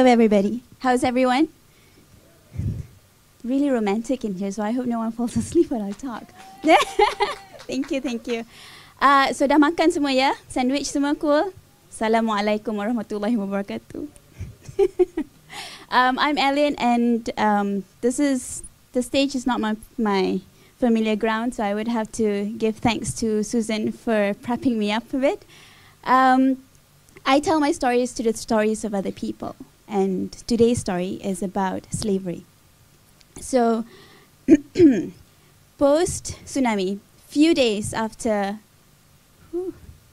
Hello, everybody. How's everyone? Really romantic in here, so I hope no one falls asleep when I talk. Thank you, thank you. So dah makan semua ya? Sandwich semua cool? Assalamualaikum warahmatullahi wabarakatuh. I'm Ellyn, and the stage is not my familiar ground, so I would have to give thanks to Susan for prepping me up a bit. I tell my stories to the stories of other people, and today's story is about slavery. So, post-tsunami, few days after,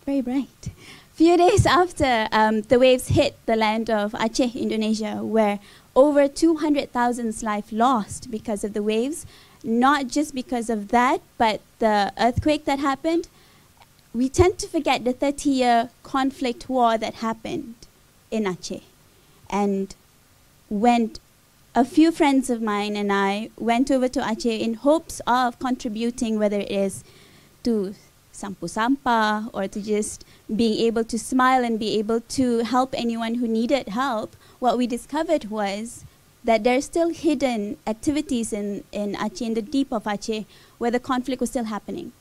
very bright, few days after the waves hit the land of Aceh, Indonesia, where over 200,000 lives lost because of the waves, not just because of that, but the earthquake that happened. We tend to forget the 30-year conflict war that happened in Aceh. And when a few friends of mine and I went over to Aceh in hopes of contributing, whether it is to sampu sampah or to just being able to smile and be able to help anyone who needed help, what we discovered was that there are still hidden activities in Aceh, in the deep of Aceh, where the conflict was still happening.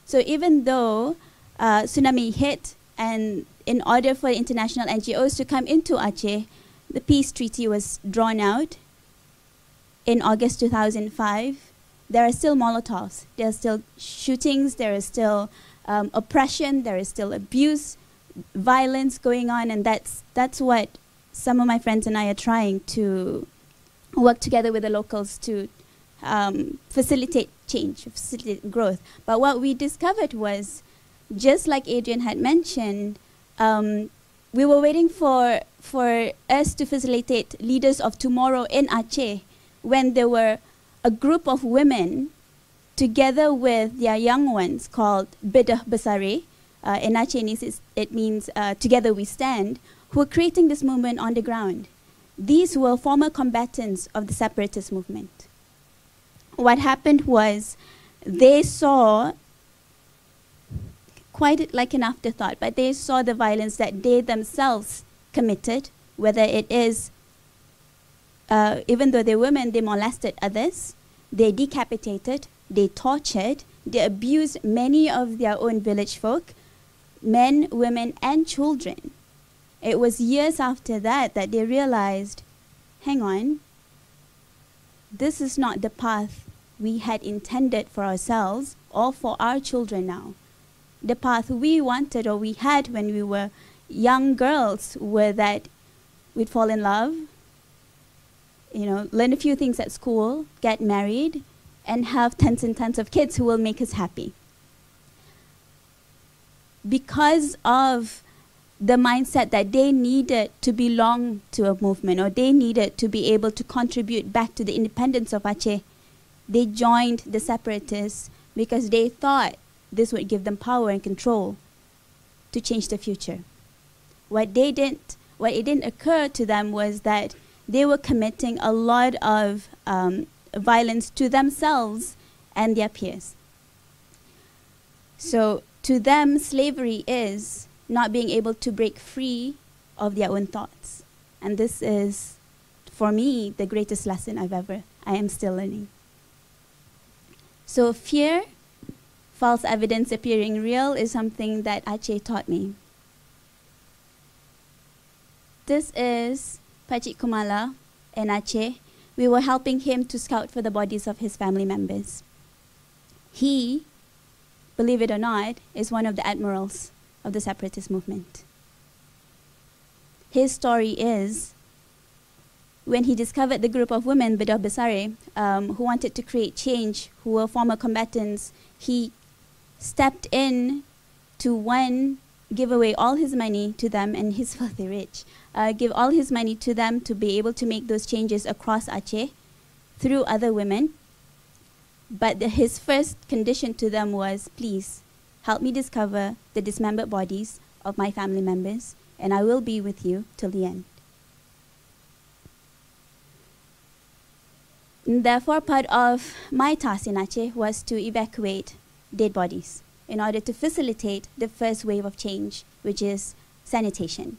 So even though tsunami hit, and in order for international NGOs to come into Aceh, the peace treaty was drawn out in August 2005, there are still Molotovs, there are still shootings, there is still oppression, there is still abuse, violence going on, and that's what some of my friends and I are trying to work together with the locals to facilitate change, facilitate growth. But what we discovered was, just like Adrian had mentioned, we were waiting for us to facilitate leaders of tomorrow in Aceh, when there were a group of women together with their young ones called Bedah Besare. In Aceh, it means Together We Stand, who were creating this movement on the ground. These were former combatants of the separatist movement. What happened was they saw, quite like an afterthought, but they saw the violence that they themselves committed, whether it is, even though they're women, they molested others, they decapitated, they tortured, they abused many of their own village folk, men, women, and children. It was years after that that they realized, hang on, this is not the path we had intended for ourselves or for our children now. The path we wanted or we had when we were young girls were that we'd fall in love, learn a few things at school, get married, and have tons and tons of kids who will make us happy. Because of the mindset that they needed to belong to a movement, or they needed to be able to contribute back to the independence of Aceh, they joined the separatists because they thought this would give them power and control to change the future. What it didn't occur to them was that they were committing a lot of violence to themselves and their peers. So to them, slavery is not being able to break free of their own thoughts. And this is, for me, the greatest lesson I am still learning. So fear, false evidence appearing real, is something that Aceh taught me. This is Pakcik Kumala in Aceh. We were helping him to scout for the bodies of his family members. He, believe it or not, is one of the admirals of the separatist movement. His story is, when he discovered the group of women, Bedah Besare, who wanted to create change, who were former combatants, he stepped in to, one, give away all his money to them, and he's filthy rich, give all his money to them to be able to make those changes across Aceh through other women. But his first condition to them was, please, help me discover the dismembered bodies of my family members, and I will be with you till the end. And therefore, part of my task in Aceh was to evacuate dead bodies in order to facilitate the first wave of change, which is sanitation.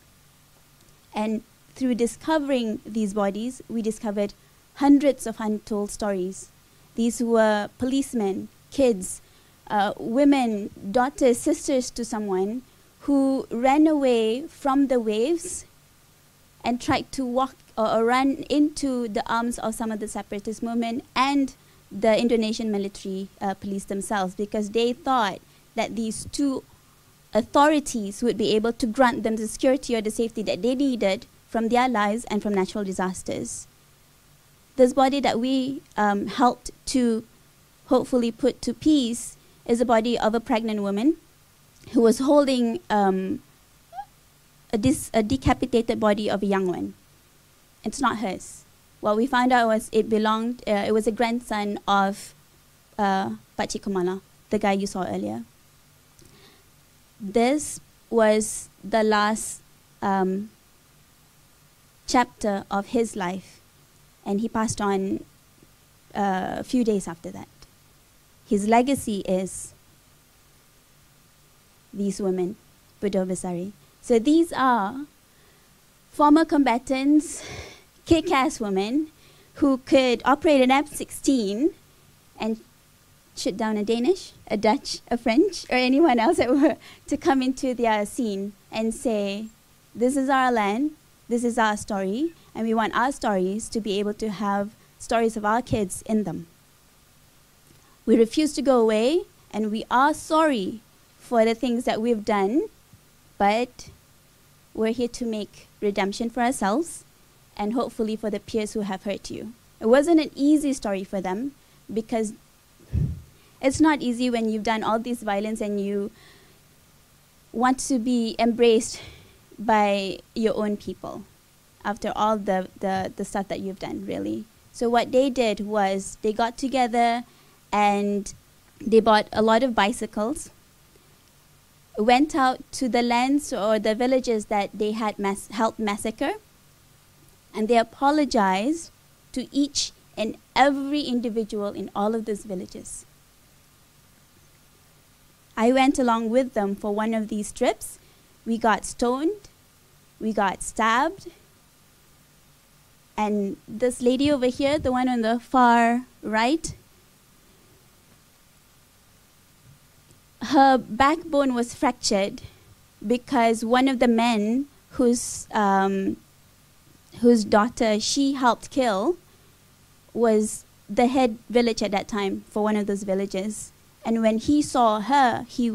And through discovering these bodies, we discovered hundreds of untold stories. These were policemen, kids, women, daughters, sisters to someone who ran away from the waves and tried to walk or run into the arms of some of the separatist movement and the Indonesian military police themselves, because they thought that these two authorities would be able to grant them the security or the safety that they needed from their lives and from natural disasters. This body that we helped to hopefully put to peace is the body of a pregnant woman who was holding a decapitated body of a young one. It's not hers. What we found out was it was a grandson of Pakcik Kumala, the guy you saw earlier. This was the last chapter of his life, and he passed on a few days after that. His legacy is these women, Budo Besari. So these are former combatants, kick-ass women who could operate an F-16 and shoot down a Danish, a Dutch, a French, or anyone else that were to come into their scene and say, this is our land, this is our story, and we want our stories to be able to have stories of our kids in them. We refuse to go away, and we are sorry for the things that we've done, but we're here to make redemption for ourselves and hopefully for the peers who have hurt you. It wasn't an easy story for them, because it's not easy when you've done all this violence and you want to be embraced by your own people after all the stuff that you've done, really. So what they did was they got together and they bought a lot of bicycles, went out to the lands or the villages that they had helped massacre, and they apologized to each and every individual in all of those villages. I went along with them for one of these trips. We got stoned, we got stabbed, and this lady over here, the one on the far right, her backbone was fractured because one of the men whose daughter she helped kill was the head village at that time for one of those villages. And when he saw her, he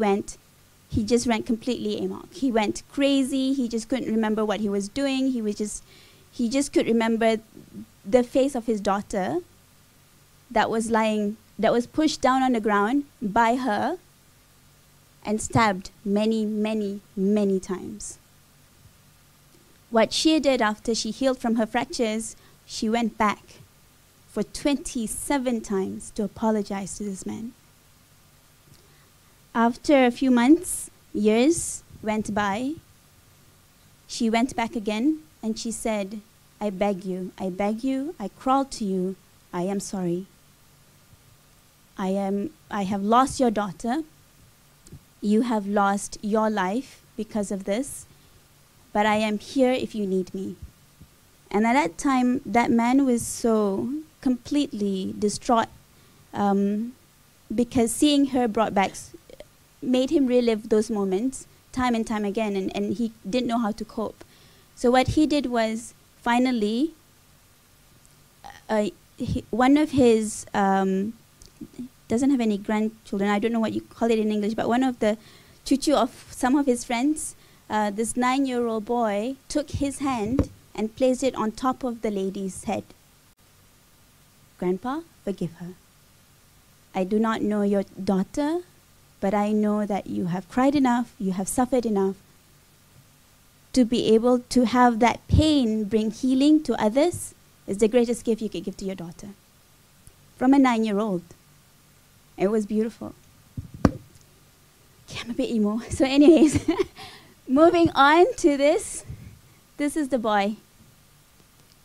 just went completely amok. He went crazy. He just couldn't remember what he was doing. He just could remember the face of his daughter that was pushed down on the ground by her and stabbed many, many, many times. What she did after she healed from her fractures, she went back for 27 times to apologize to this man. After a few months, years went by, she went back again and she said, I beg you, I crawl to you, I am sorry. I have lost your daughter, you have lost your life because of this, but I am here if you need me. And at that time, that man was so completely distraught because seeing her brought back made him relive those moments time and time again, and he didn't know how to cope. So what he did was, finally, one of his, doesn't have any grandchildren, I don't know what you call it in English, but one of the chuchu of some of his friends, this 9-year-old boy took his hand and placed it on top of the lady's head. Grandpa, forgive her. I do not know your daughter, but I know that you have cried enough, you have suffered enough to be able to have that pain bring healing to others is the greatest gift you could give to your daughter. From a 9-year-old. It was beautiful. Okay, I'm a bit emo. So anyways, moving on to this. This is the boy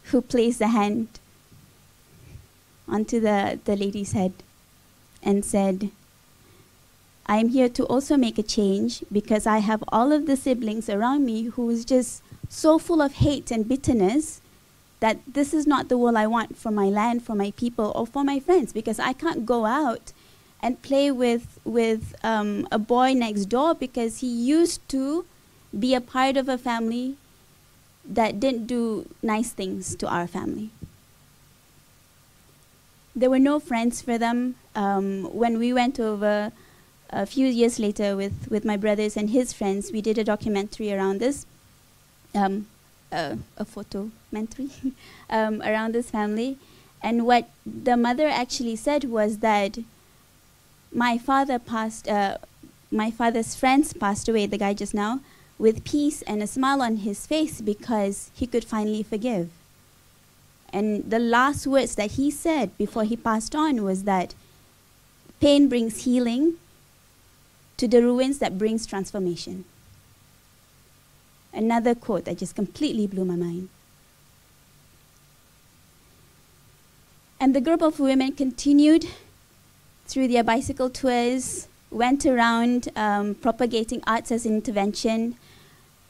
who placed the hand onto the lady's head and said, I am here to also make a change because I have all of the siblings around me who is just so full of hate and bitterness that this is not the world I want for my land, for my people, or for my friends, because I can't go out and play with a boy next door because he used to be a part of a family that didn't do nice things to our family. There were no friends for them. When we went over a few years later with my brothers and his friends, we did a documentary around this, a photomentary around this family. And what the mother actually said was that my father's friends passed away, the guy just now, with peace and a smile on his face because he could finally forgive. And the last words that he said before he passed on was that pain brings healing to the ruins that brings transformation. Another quote that just completely blew my mind. And the group of women continued through their bicycle tours, went around propagating arts as intervention.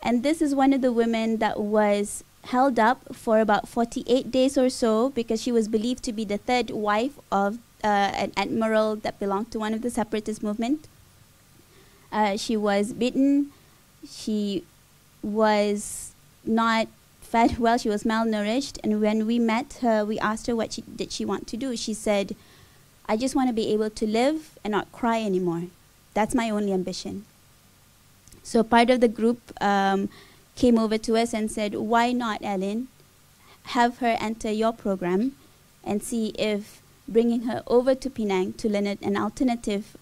And this is one of the women that was held up for about 48 days or so because she was believed to be the third wife of an admiral that belonged to one of the separatist movement. She was beaten. She was not fed well. She was malnourished. And when we met her, we asked her what did she want to do. She said, I just want to be able to live and not cry anymore. That's my only ambition. So part of the group came over to us and said, why not, Ellen, have her enter your program and see if bringing her over to Penang to learn an alternative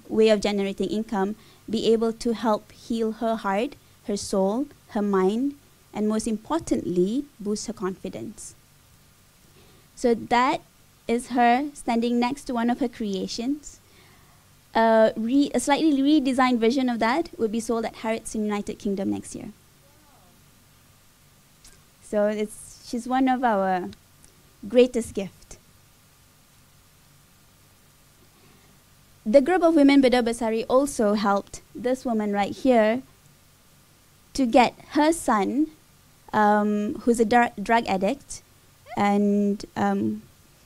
way of generating income, be able to help heal her heart, her soul, her mind, and most importantly, boost her confidence. So that is her standing next to one of her creations. A slightly redesigned version of that will be sold at Harrods in United Kingdom next year. So she's one of our greatest gifts. The group of women Beda Besari also helped this woman right here to get her son, who's a drug addict and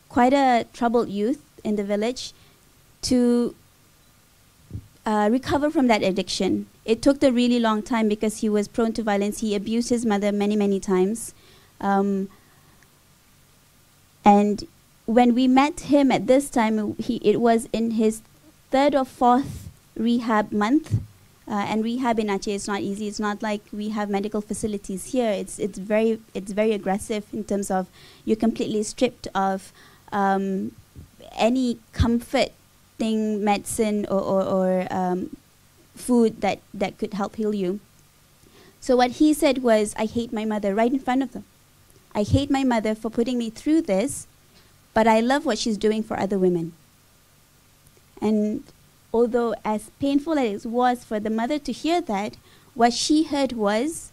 quite a troubled youth in the village, to recover from that addiction. It took a really long time because he was prone to violence. He abused his mother many, many times. And when we met him at this time, it was in his 3rd or 4th rehab month. And rehab in Aceh is not easy. It's not like we have medical facilities here. It's very aggressive in terms of you're completely stripped of any comforting medicine or food that could help heal you. So what he said was, I hate my mother right in front of them. I hate my mother for putting me through this, but I love what she's doing for other women. And although as painful as it was for the mother to hear that, what she heard was,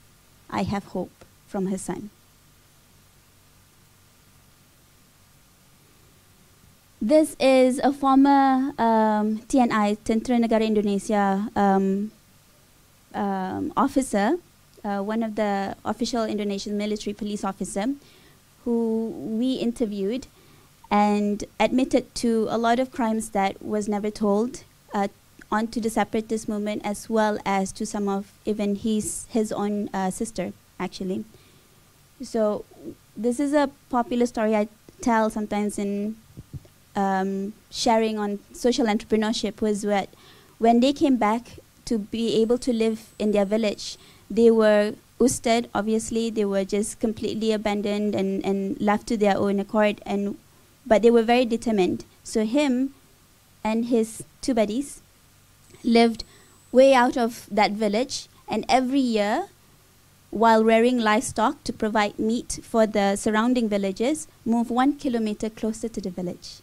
I have hope from her son. This is a former TNI, Tentera Negara Indonesia officer, one of the official Indonesian military police officer, who we interviewed and admitted to a lot of crimes that was never told onto the separatist movement, as well as to some of even his own sister, actually. So this is a popular story I tell sometimes in sharing on social entrepreneurship, was that when they came back to be able to live in their village, they were ousted, obviously. They were just completely abandoned and left to their own accord, but they were very determined. So him and his 2 buddies lived way out of that village, and every year, while rearing livestock to provide meat for the surrounding villages, move 1 kilometer closer to the village.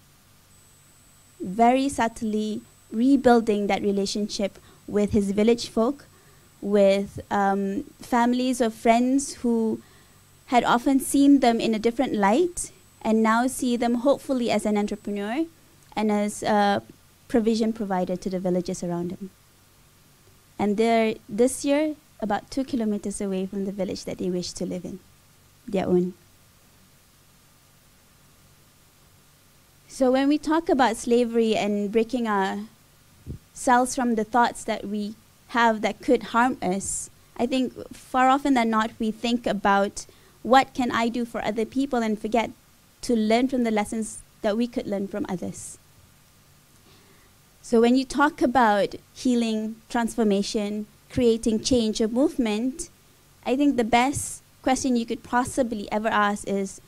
Very subtly rebuilding that relationship with his village folk, with families of friends who had often seen them in a different light and now see them hopefully as an entrepreneur and as a provision provider to the villages around him. And this year, about 2 kilometers away from the village that they wish to live in, their own. So when we talk about slavery and breaking ourselves from the thoughts that we have that could harm us, I think far often than not we think about what can I do for other people and forget to learn from the lessons that we could learn from others. So when you talk about healing, transformation, creating change or movement, I think the best question you could possibly ever ask is,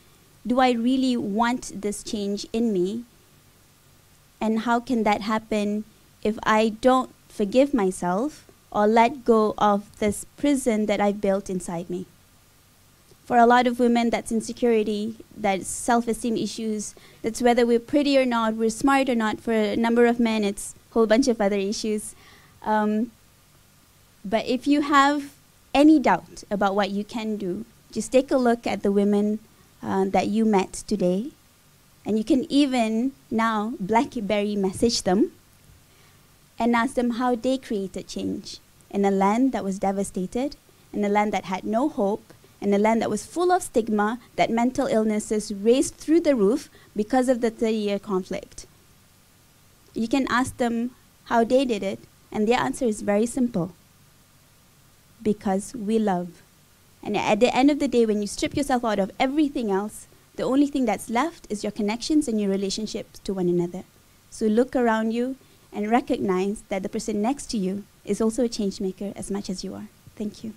do I really want this change in me? And how can that happen if I don't forgive myself or let go of this prison that I've built inside me? For a lot of women, that's insecurity, that's self-esteem issues, that's whether we're pretty or not, we're smart or not. For a number of men, it's a whole bunch of other issues. But if you have any doubt about what you can do, just take a look at the women that you met today. And you can even now BlackBerry message them and ask them how they created change in a land that was devastated, in a land that had no hope, in a land that was full of stigma, that mental illnesses raised through the roof because of the 30-year conflict. You can ask them how they did it, and their answer is very simple. Because we love. And at the end of the day, when you strip yourself out of everything else, the only thing that's left is your connections and your relationships to one another. So look around you and recognize that the person next to you is also a change maker as much as you are. Thank you.